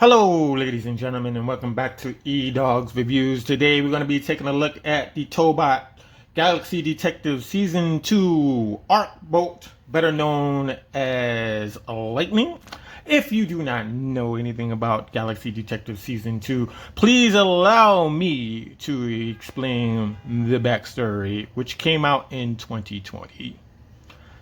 Hello, ladies and gentlemen, and welcome back to Edoggz Reviews. Today, we're going to be taking a look at the Tobot Galaxy Detective Season 2 Arcbolt, better known as Lightning. If you do not know anything about Galaxy Detective Season 2, please allow me to explain the backstory, which came out in 2020.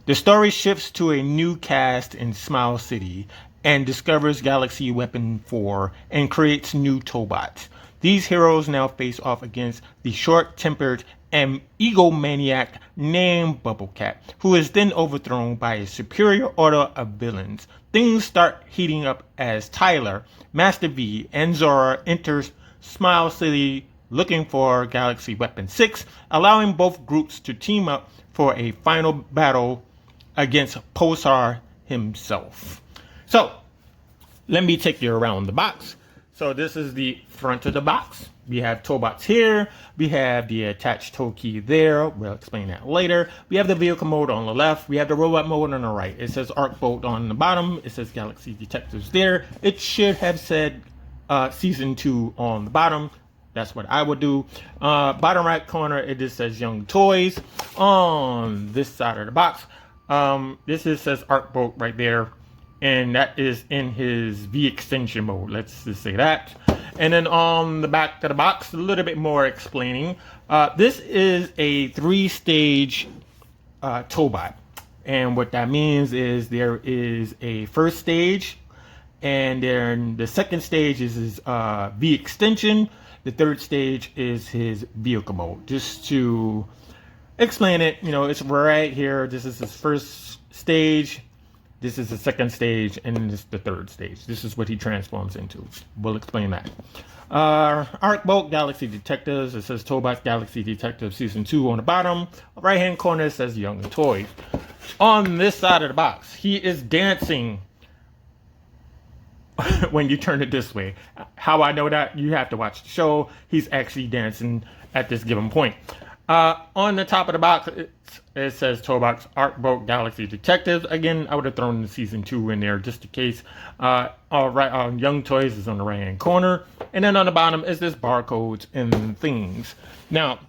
The story shifts to a new cast in Smile City and discovers Galaxy Weapon 4 and creates new Tobots. These heroes now face off against the short-tempered and egomaniac named Bubblecat, who is then overthrown by a superior order of villains. Things start heating up as Tyler, Master V, and Zora enters Smile City looking for Galaxy Weapon 6, allowing both groups to team up for a final battle against Pulsar himself. So, let me take you around the box. So this is the front of the box. We have Tobots here. We have the attached tow key there. We'll explain that later. We have the vehicle mode on the left. We have the robot mode on the right. It says Arcbolt on the bottom. It says Galaxy Detectives there. It should have said Season 2 on the bottom. That's what I would do. Bottom right corner, it just says Young Toys. On this side of the box, this just says Arcbolt right there. And that is in his V extension mode. Let's just say that. And then on the back of the box, a little bit more explaining. This is a 3-stage Tobot. And what that means is there is a first stage. And then the second stage is his V extension. The third stage is his vehicle mode. Just to explain it, it's right here. This is his first stage. This is the second stage, and this is the third stage. This is what he transforms into. We'll explain that. Arcbolt Galaxy Detectives. It says Tobot Galaxy Detective Season 2 on the bottom. Right-hand corner, it says Young Toys. On this side of the box, he is dancing when you turn it this way. How I know that? You have to watch the show. He's actually dancing at this given point. On the top of the box, it says Tobot's Arcbolt Galaxy Detectives. Again, I would have thrown the Season 2 in there just in case. Young Toys is on the right-hand corner. And then on the bottom is this barcodes and things. Now,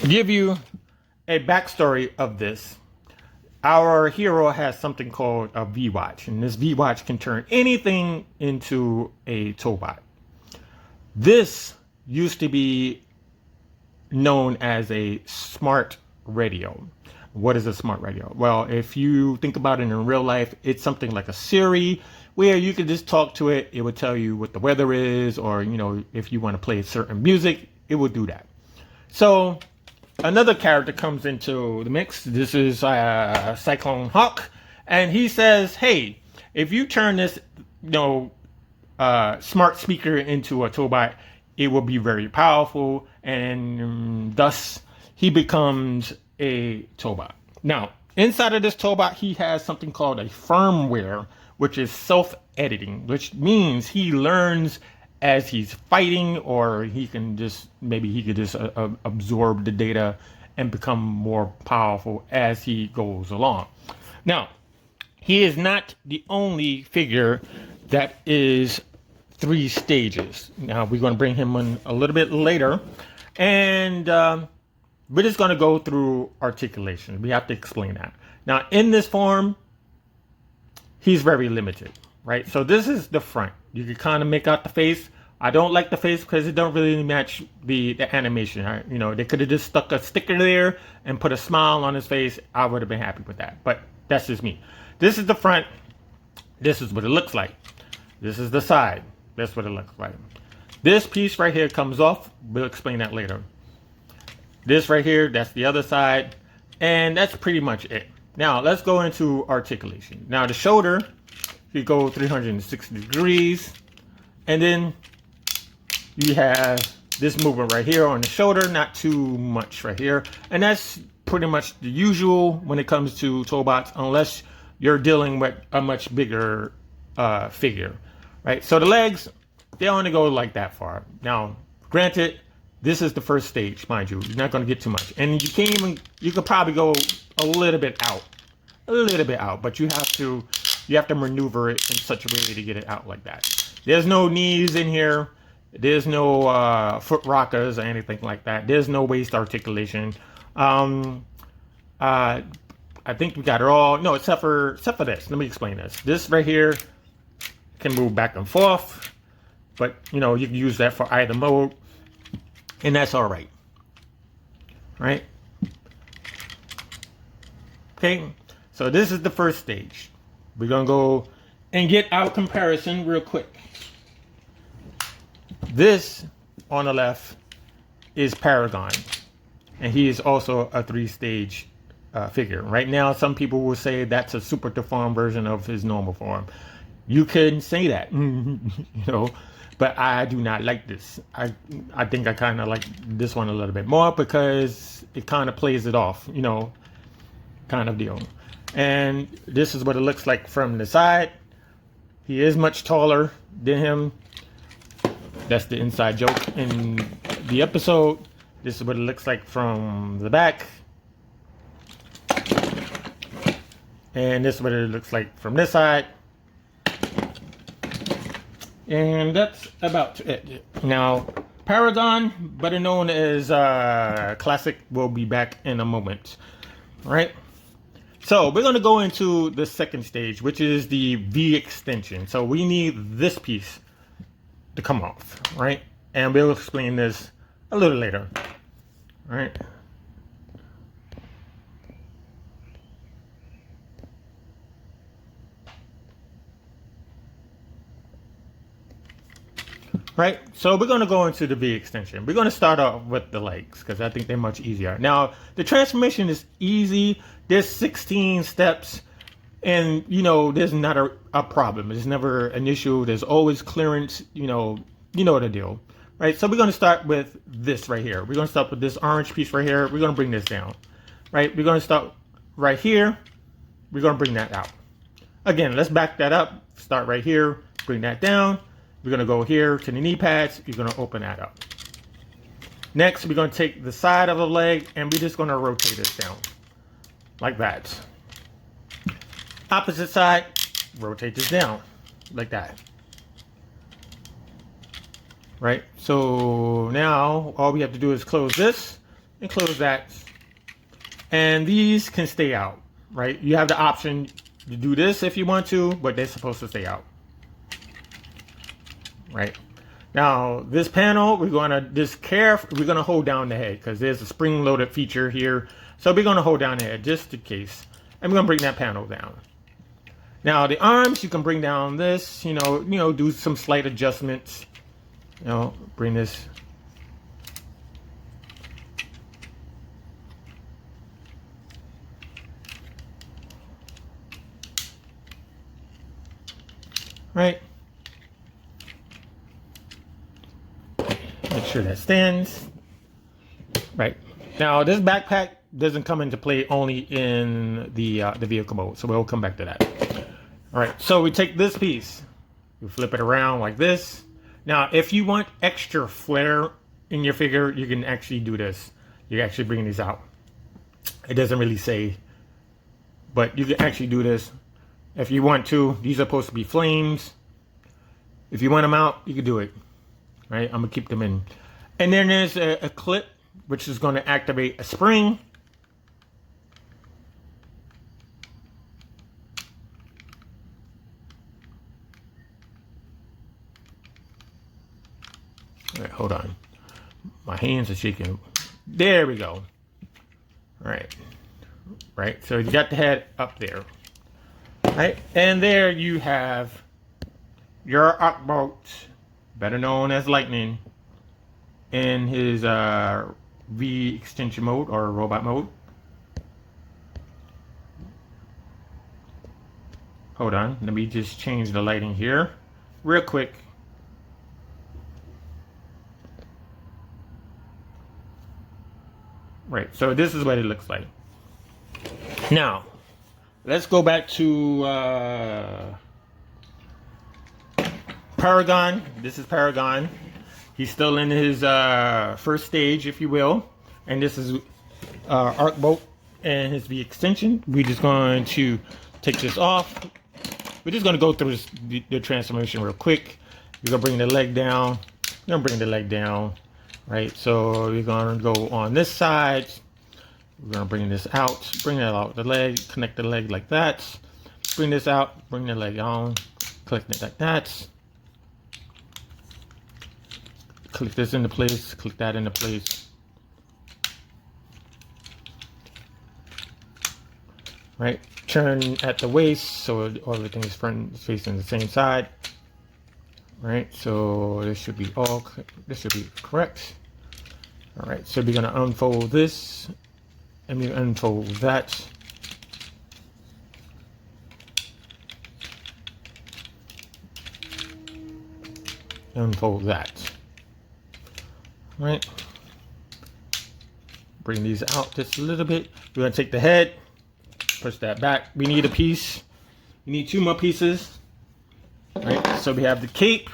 give you a backstory of this. Our hero has something called a V-Watch. And this V-Watch can turn anything into a Tobot. This used to be known as a smart radio. What is a smart radio? Well, if you think about it in real life, it's something like a Siri where you could just talk to it. It would tell you what the weather is, or if you want to play certain music, it would do that. So another character comes into the mix. This is Cyclone Hawk, and he says, hey, if you turn this smart speaker into a Tobot, it will be very powerful, and thus he becomes a Tobot. Now, inside of this Tobot, he has something called a firmware, which is self-editing, which means he learns as he's fighting, or he could just absorb the data and become more powerful as he goes along. Now, he is not the only figure that is 3 stages. Now we're going to bring him in a little bit later, and we're just going to go through articulation. We have to explain that. Now in this form, he's very limited, right? So this is the front. You can kind of make out the face. I don't like the face because it don't really match the animation. They could have just stuck a sticker there and put a smile on his face. I would have been happy with that, but that's just me. This is the front. This is what it looks like. This is the side. That's what it looks like. This piece right here comes off. We'll explain that later. This right here, that's the other side. And that's pretty much it. Now, let's go into articulation. Now, the shoulder, you go 360 degrees. And then you have this movement right here on the shoulder. Not too much right here. And that's pretty much the usual when it comes to Tobots, unless you're dealing with a much bigger figure. Right, so the legs, they only go like that far. Now, granted, this is the first stage, mind you. You're not going to get too much. And you could probably go a little bit out. But you have to you have to maneuver it in such a way to get it out like that. There's no knees in here. There's no foot rockers or anything like that. There's no waist articulation. I think we got it all. No, except for this. Let me explain this. This right here can move back and forth, but you know, you can use that for either mode, and that's all right. Right? Okay, so this is the first stage. We're gonna go and get our comparison real quick. This on the left is Paragon, and he is also a 3-stage figure. Right now, some people will say that's a super deformed version of his normal form. You can say that, you know, but I do not like this. I think I kind of like this one a little bit more because it kind of plays it off, you know, kind of deal. And this is what it looks like from the side. He is much taller than him. That's the inside joke in the episode. This is what it looks like from the back. And this is what it looks like from this side. And that's about it. Now, Paragon, better known as Classic, will be back in a moment. All right? So, we're going to go into the second stage, which is the V extension. So, we need this piece to come off, right? And we'll explain this a little later. All right? Right, so we're going to go into the V extension. We're going to start off with the legs because I think they're much easier. Now, the transformation is easy. There's 16 steps, and you know, there's not a problem. There's never an issue. There's always clearance. You know the deal, right? So we're going to start with this right here. We're going to start with this orange piece right here. We're going to bring this down, right? We're going to start right here. We're going to bring that out. Again, let's back that up. Start right here. Bring that down. We're going to go here to the knee pads. You're going to open that up. Next, we're going to take the side of the leg and we're just going to rotate this down like that. Opposite side, rotate this down like that. Right? So now all we have to do is close this and close that. And these can stay out, right? You have the option to do this if you want to, but they're supposed to stay out. Right now, this panel, we're going to hold down the head because there's a spring-loaded feature here. So we're going to hold down the head just in case, and we're going to bring that panel down. Now the arms, you can bring down this, you know, do some slight adjustments. You know, bring this. Right. Make sure that stands. Right. Now, this backpack doesn't come into play only in the vehicle mode, so we'll come back to that. All right, so we take this piece, we flip it around like this. Now, if you want extra flair in your figure, you can actually do this. You can actually bring these out. It doesn't really say, but you can actually do this if you want to. These are supposed to be flames. If you want them out, you can do it. Right, I'm gonna keep them in. And then there's a clip which is going to activate a spring. All right, hold on. My hands are shaking. There we go. All right. Right, so you got the head up there. Right, and there you have your Arcbolt, better known as Lightning, in his V extension mode or robot mode. Hold on, let me just change the lighting here real quick. Right, so this is what it looks like. Now, let's go back to Paragon. This is Paragon. He's still in his first stage, if you will. And this is Arcbolt and his V extension. We're just going to take this off. we're just gonna go through this, the transformation real quick. You're gonna bring the leg down. You're gonna bring the leg down, right? So you're gonna go on this side. We're gonna bring this out. Bring that out the leg. Connect the leg like that. Bring this out. Bring the leg on. Click it like that. Click this into place. Click that into place. Right. Turn at the waist so everything is facing the same side. Right. So this should be correct. All right. So we're gonna unfold this, and we unfold that. Unfold that. Right. Bring these out just a little bit. We're gonna take the head. Push that back. We need a piece. We need 2 more pieces. Right. So we have the cape.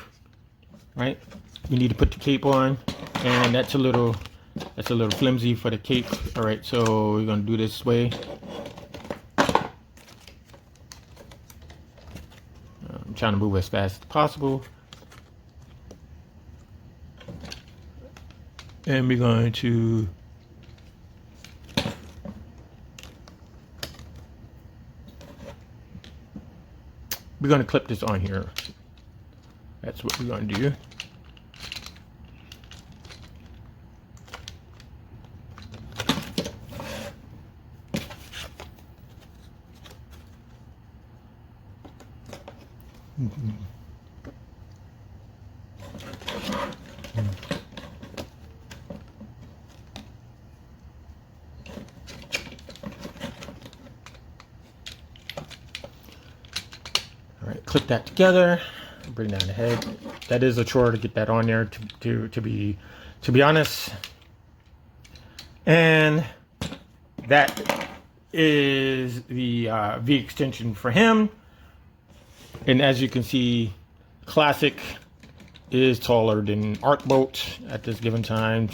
Right. We need to put the cape on, and that's a little flimsy for the cape. All right. So we're gonna do this way. I'm trying to move as fast as possible, and we're going to. We're going to clip this on here. That's what we're going to do. Clip that together, bring down the head. That is a chore to get that on there, to be honest. And that is the V extension for him. And as you can see, Classic is taller than Arcbolt at this given time.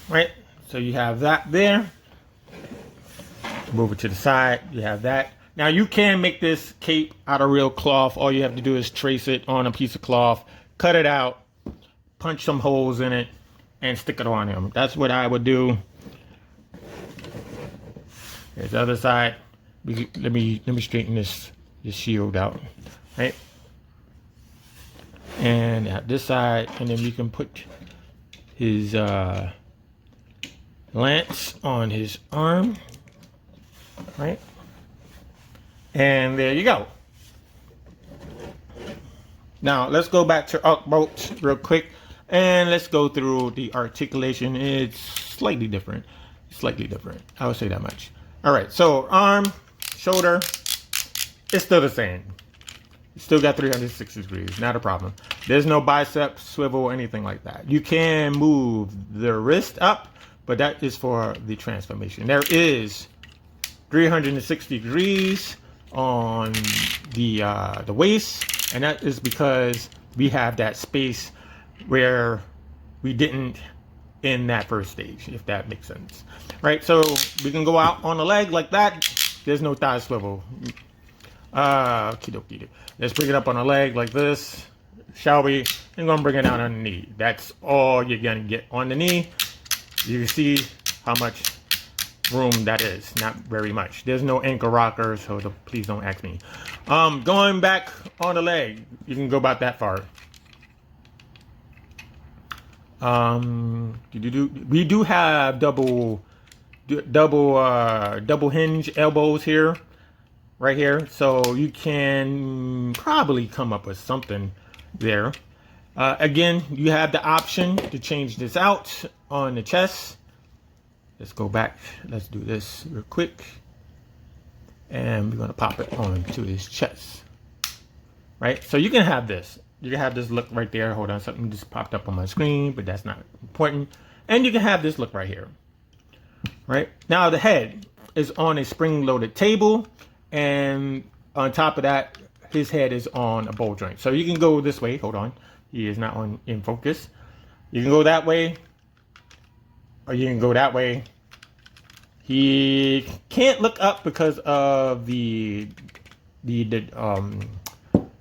Right, so you have that there. Move it to the side. You have that. Now you can make this cape out of real cloth. All you have to do is trace it on a piece of cloth, cut it out, punch some holes in it, and stick it on him. That's what I would do. Here's the other side. Let me straighten this shield out, right? And at this side, and then we can put his lance on his arm. Right, and there you go. Now let's go back to Arcbolt real quick, and let's go through the articulation. It's slightly different. I would say that much. All right, so arm, shoulder, it's still the same. You still got 360 degrees, not a problem. There's no bicep swivel or anything like that. You can move the wrist up, but that is for the transformation. There is 360 degrees on the waist, and that is because we have that space where we didn't in that first stage, if that makes sense. Right, so we can go out on the leg like that. There's no thigh swivel. Let's bring it up on the leg like this, shall we? I'm gonna bring it down on the knee. That's all you're gonna get on the knee. You can see how much room that is. Not very much. There's no ankle rocker, so please don't ask me. Going back on the leg, you can go about that far. We do have double hinge elbows here, right here, so you can probably come up with something there. Again, you have the option to change this out on the chest. Let's go back. Let's do this real quick. And we're going to pop it onto his chest. Right? So you can have this. You can have this look right there. Hold on. Something just popped up on my screen, but that's not important. And you can have this look right here. Right? Now the head is on a spring-loaded table. And on top of that, his head is on a ball joint. So you can go this way. Hold on. He is not in focus. You can go that way. Or you can go that way. He can't look up because of the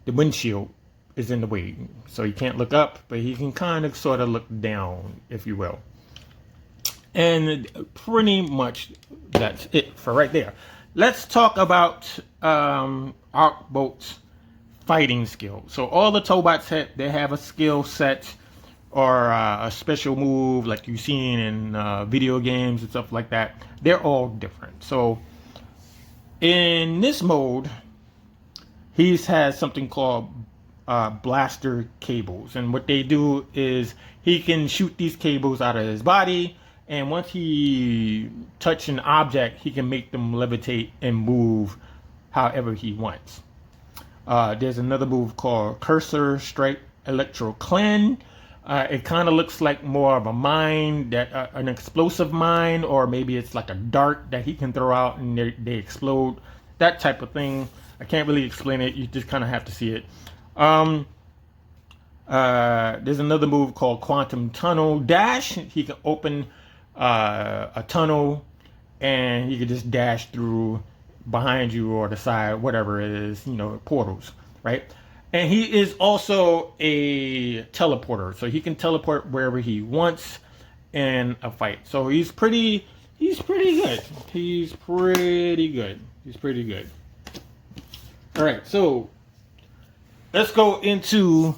windshield is in the way, so he can't look up, but he can kind of sort of look down, if you will. And pretty much that's it for right there. Let's talk about Arcbolt's fighting skill. So all the Tobots they have a skill set or a special move like you've seen in video games and stuff like that. They're all different. So in this mode, he has something called blaster cables, and what they do is he can shoot these cables out of his body, and once he touches an object, he can make them levitate and move however he wants. There's another move called cursor strike electroclan. It kind of looks like more of a mine, that an explosive mine, or maybe it's like a dart that he can throw out and they explode, that type of thing. I can't really explain it. You just kind of have to see it. There's another move called quantum tunnel dash. He can open a tunnel and he can just dash through behind you or the side, whatever it is, portals, right? And he is also a teleporter, so he can teleport wherever he wants in a fight. So he's pretty good. He's pretty good. All right, so let's go into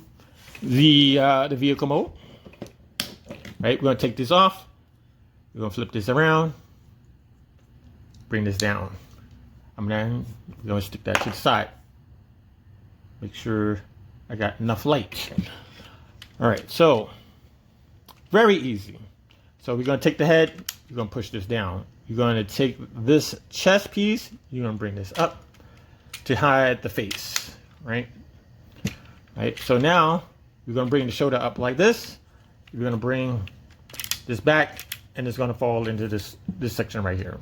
the vehicle mode. Right, we're gonna take this off. We're gonna flip this around. Bring this down. We're gonna stick that to the side. Make sure I got enough light. All right, so very easy. So we're gonna take the head. You're gonna push this down. You're gonna take this chest piece. You're gonna bring this up to hide the face, right? Right. So now you're gonna bring the shoulder up like this. You're gonna bring this back, and it's gonna fall into this section right here,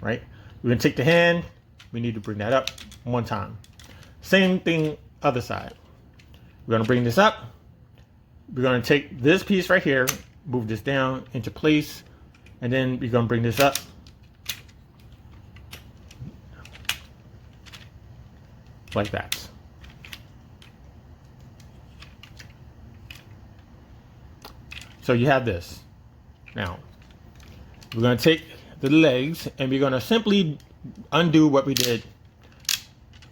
right? We're gonna take the hand. We need to bring that up one time. Same thing, other side. We're gonna bring this up. We're gonna take this piece right here, move this down into place, and then we're gonna bring this up. Like that. So you have this. Now, we're going to take the legs and we're going to simply undo what we did,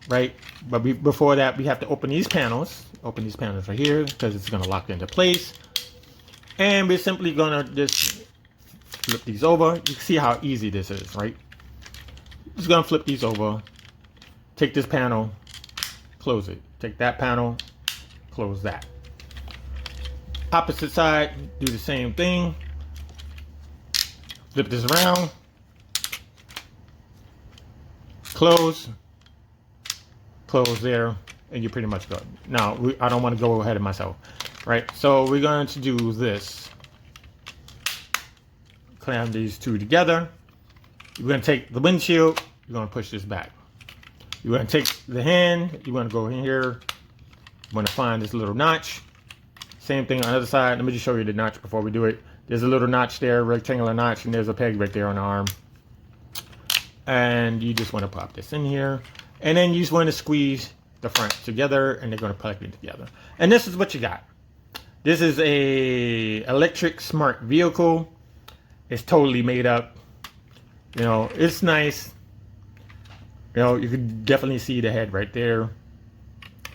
right? But before that, we have to open these panels. Open these panels right here because it's going to lock into place. And we're simply going to just flip these over. You can see how easy this is, right? Just going to flip these over. Take this panel, close it. Take that panel, close that. Opposite side, do the same thing. Flip this around. Close. Close there, and you're pretty much good. Now, I don't want to go ahead of myself, right? So we're going to do this. Clamp these two together. You're going to take the windshield. You're going to push this back. You're going to take the hand. You're going to go in here. You're going to find this little notch. Same thing on the other side. Let me just show you the notch before we do it. There's a little notch there, rectangular notch, and there's a peg right there on the arm. And you just want to pop this in here. And then you just want to squeeze the front together, and they're going to plug it together. And this is what you got. This is a electric smart vehicle. It's totally made up. It's nice. You can definitely see the head right there.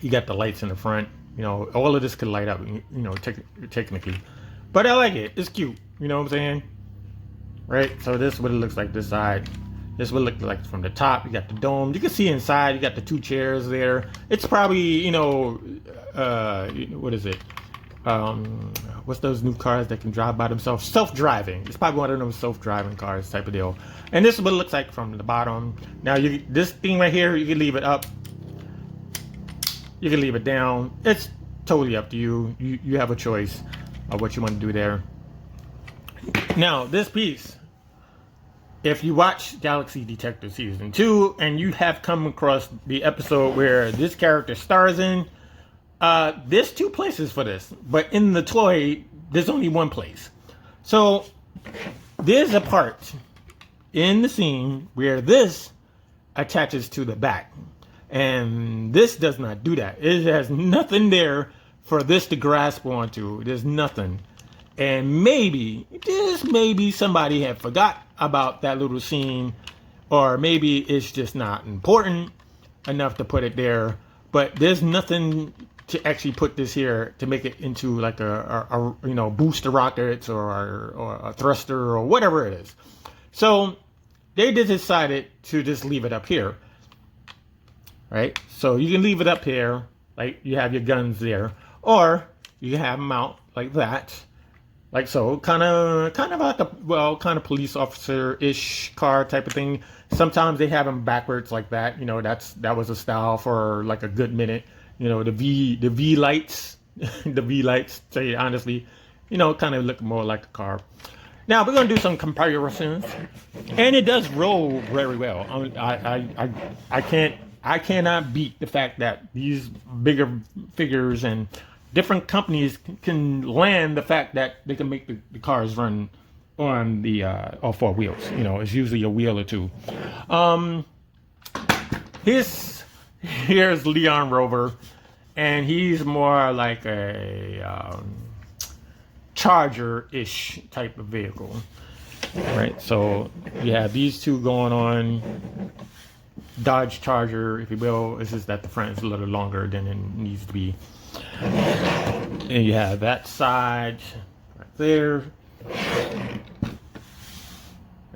You got the lights in the front. All of this could light up, technically. But I like it. It's cute. You know what I'm saying? Right? So this is what it looks like this side. This is what it looks like from the top. You got the dome. You can see inside. You got the two chairs there. It's probably, what is it? What's those new cars that can drive by themselves? Self-driving. It's probably one of those self-driving cars type of deal. And this is what it looks like from the bottom. Now, this thing right here, you can leave it up. You can leave it down. It's totally up to you. You have a choice of what you want to do there. Now, this piece, if you watch Galaxy Detective Season 2 and you have come across the episode where this character stars in, there's two places for this. But in the toy, there's only one place. So, there's a part in the seam where this attaches to the back. And this does not do that. It has nothing there for this to grasp onto. There's nothing. And maybe, just maybe, somebody had forgot about that little seam, or maybe it's just not important enough to put it there. But there's nothing to actually put this here to make it into like a you know, booster rockets or a thruster or whatever it is. So they just decided to just leave it up here, right? So you can leave it up here, like you have your guns there, or you can have them out like that, like so, kind of like a, well, kind of police officer-ish car type of thing. Sometimes they have them backwards like that. You know, that was a style for like a good minute. You know, the V lights, the V lights. Say it honestly, you know, kind of look more like a car. Now we're gonna do some comparisons, and it does roll very well. I cannot beat the fact that these bigger figures and different companies can land the fact that they can make the cars run on the all four wheels. You know, it's usually a wheel or two. Here's Leon Rover, and he's more like a Charger-ish type of vehicle, right? So you have these two going on. Dodge Charger, if you will. It's just that the front is a little longer than it needs to be. And you have that side right there.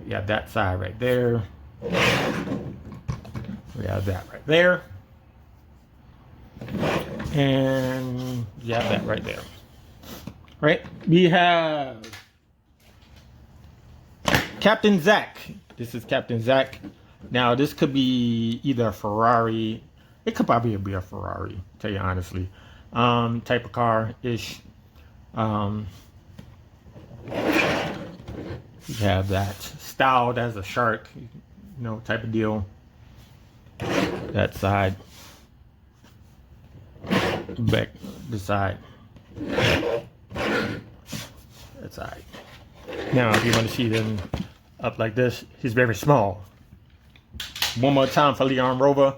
You have that side right there. We have that right there. And you have that right there. Right? We have Captain Zach. This is Captain Zach. Now, this could be either a Ferrari. It could probably be a Ferrari, to tell you honestly. Type of car-ish. You have that styled as a shark, you know, type of deal. That side. Back, the side. That side. Now, if you want to see them up like this, he's very small. One more time for Leon Rover.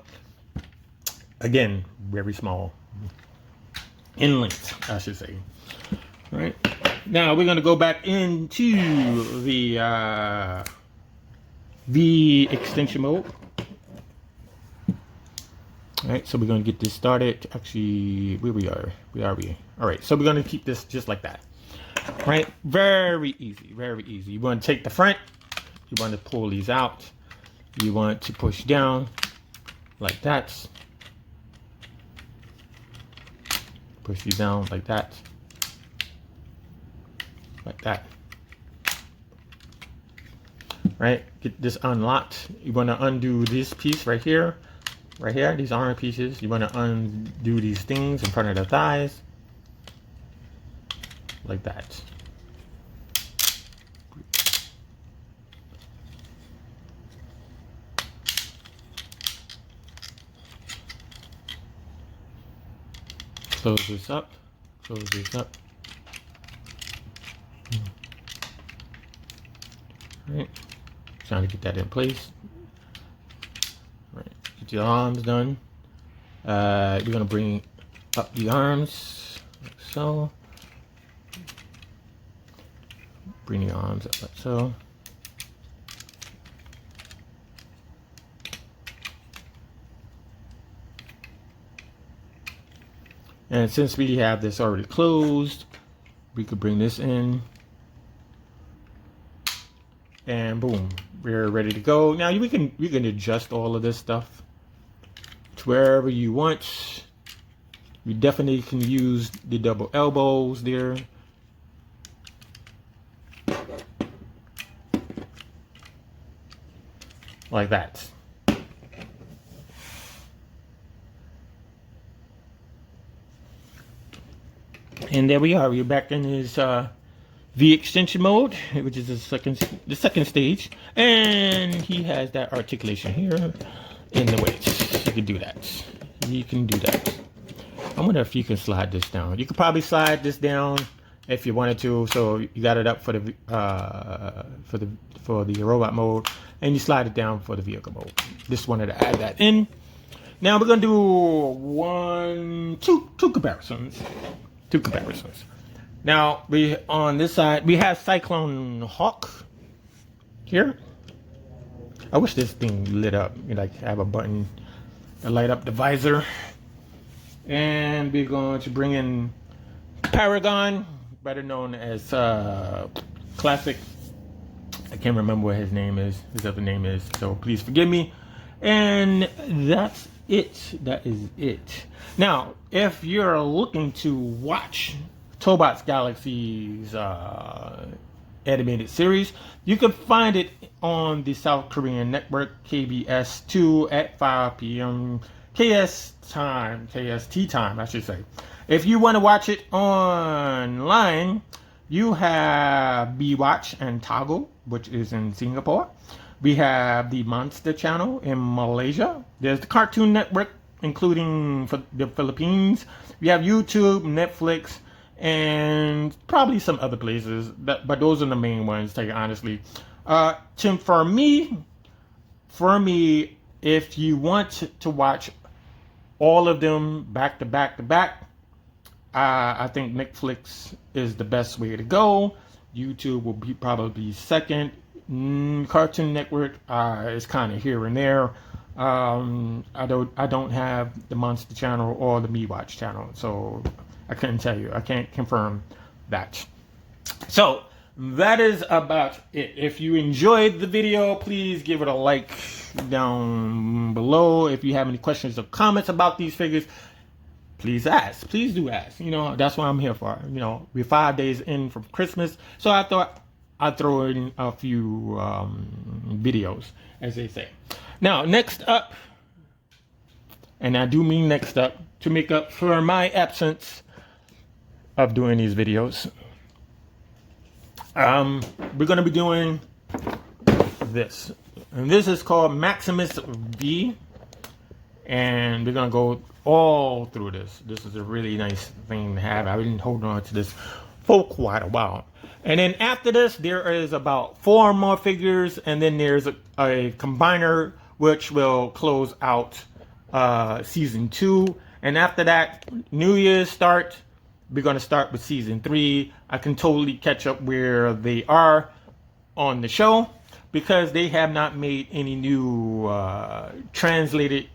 Again, very small. In length, I should say. All right. Now, we're going to go back into the V extension mode. All right, so we're going to get this started. Actually, where we are? All right, so we're going to keep this just like that. All right, very easy, very easy. You want to take the front. You want to pull these out. You want to push down like that. Push you down like that. Like that. Right? Get this unlocked. You want to undo this piece right here. Right here, these arm pieces. You want to undo these things in front of the thighs. Like that. Close this up. Close this up. Right. Trying to get that in place. Right. Get your arms done. We're gonna bring up the arms like so. Bring the arms up like so. And since we have this already closed, we could bring this in. And boom, we're ready to go. Now we can adjust all of this stuff to wherever you want. You definitely can use the double elbows there. Like that. And there we are. We're back in his V extension mode, which is the second stage, and he has that articulation here in the weights. You can do that. You can do that. I wonder if you can slide this down. You could probably slide this down if you wanted to. So you got it up for the robot mode, and you slide it down for the vehicle mode. Just wanted to add that in. Now we're gonna do two comparisons. Now we on this side we have Cyclone Hawk here. I wish this thing lit up. You like have a button to light up the visor. And we're going to bring in Paragon, better known as Classic. I can't remember what his name is. His other name is. So please forgive me. And that's it. That is it. Now, if you're looking to watch Tobot's Galaxy's animated series, you can find it on the South Korean network KBS2 at 5 p.m. KST time, I should say. If you want to watch it online, you have BWatch and Toggle, which is in Singapore. We have the Monster Channel in Malaysia. There's the Cartoon Network, including for the Philippines. We have YouTube, Netflix, and probably some other places. But those are the main ones, to tell you honestly. For me, if you want to watch all of them back to back, I think Netflix is the best way to go. YouTube will be probably second. Cartoon Network is kind of here and there. I don't have the Monster Channel or the BWatch channel, so I couldn't tell you. I can't confirm that. So that is about it. If you enjoyed the video, please give it a like down below. If you have any questions or comments about these figures, please ask. Please do ask. You know, that's what I'm here for. You know, we're 5 days in from Christmas, so I thought I'd throw in a few videos, as they say. Now, next up, and I do mean next up, to make up for my absence of doing these videos, we're going to be doing this. And this is called Maximus V. And we're going to go all through this. This is a really nice thing to have. I've been holding on to this for quite a while. And then after this, there is about 4 more figures. And then there's a combiner, which will close out season 2. And after that, New Year's start. We're going to start with season 3. I can totally catch up where they are on the show, because they have not made any new translated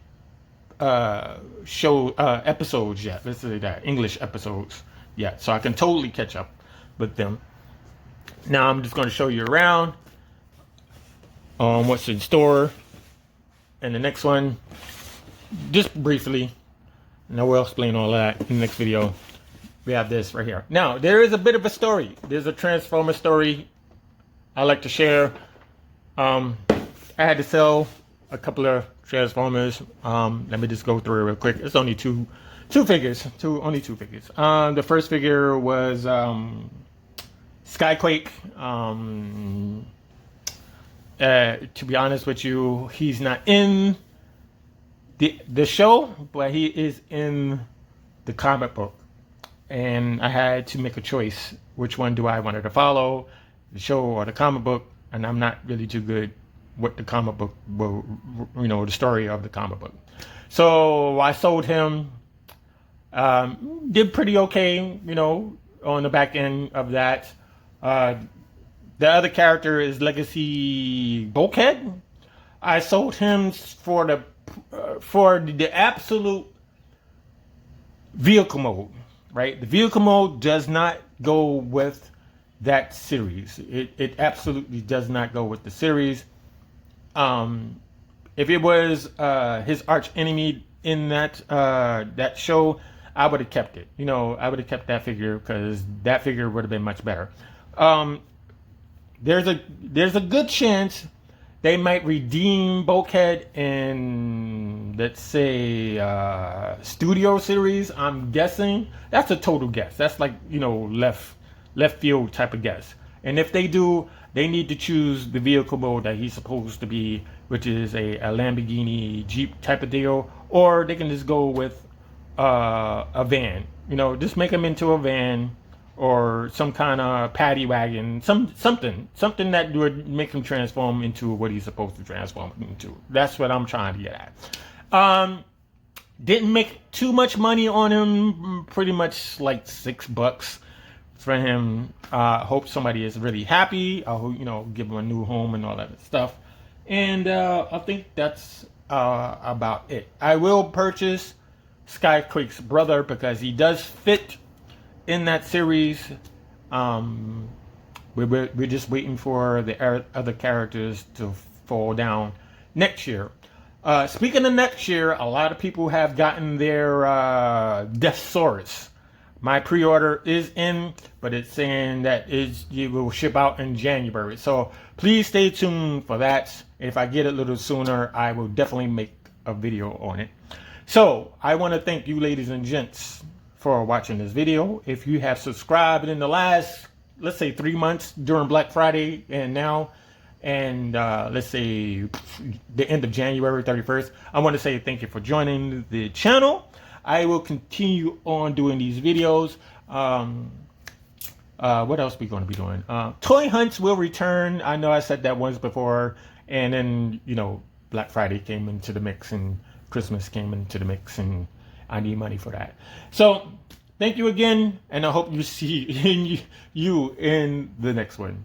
episodes yet. Let's say that, English episodes yet. So I can totally catch up with them. Now I'm just going to show you around what's in store. And the next one, just briefly, and I will explain all that in the next video. We have this right here. Now, there is a bit of a story. There's a Transformer story I like to share. I had to sell a couple of Transformers. Let me just go through it real quick. It's only two figures. Only two figures. The first figure was Skyquake. To be honest with you, he's not in the show, but he is in the comic book. And I had to make a choice. Which one do I want to follow, the show or the comic book? And I'm not really too good with the comic book, you know, the story of the comic book. So I sold him. Did pretty okay, you know, on the back end of that. The other character is Legacy Bulkhead. I sold him for the absolute vehicle mode. Right, the vehicle mode does not go with that series. It absolutely does not go with the series. If it was his arch enemy in that show, I would have kept it. You know, I would have kept that figure, because that figure would have been much better. There's a good chance they might redeem Bulkhead in, let's say, studio series. I'm guessing. That's a total guess. That's like, you know, left field type of guess. And if they do, they need to choose the vehicle mode that he's supposed to be, which is a Lamborghini Jeep type of deal, or they can just go with a van. You know, just make him into a van, or some kind of paddy wagon, something that would make him transform into what he's supposed to transform into. That's what I'm trying to get at. Didn't make too much money on him, pretty much like $6 for him. Hope somebody is really happy. I hope, give him a new home and all that stuff. And I think that's about it. I will purchase Skyquake's brother because he does fit in that series. We're just waiting for the other characters to fall down next year. Speaking of next year, a lot of people have gotten their Deathsaurus. My pre-order is in, but it's saying that it will ship out in January. So please stay tuned for that. If I get it a little sooner, I will definitely make a video on it. So I want to thank you, ladies and gents, for watching this video. If you have subscribed in the last, let's say, 3 months during Black Friday and now, and let's say the end of January 31st, I want to say thank you for joining the channel. I will continue on doing these videos. What else are we going to be doing? Toy hunts will return. I know I said that once before, and then Black Friday came into the mix and Christmas came into the mix, and I need money for that. So thank you again, and I hope you see you in the next one.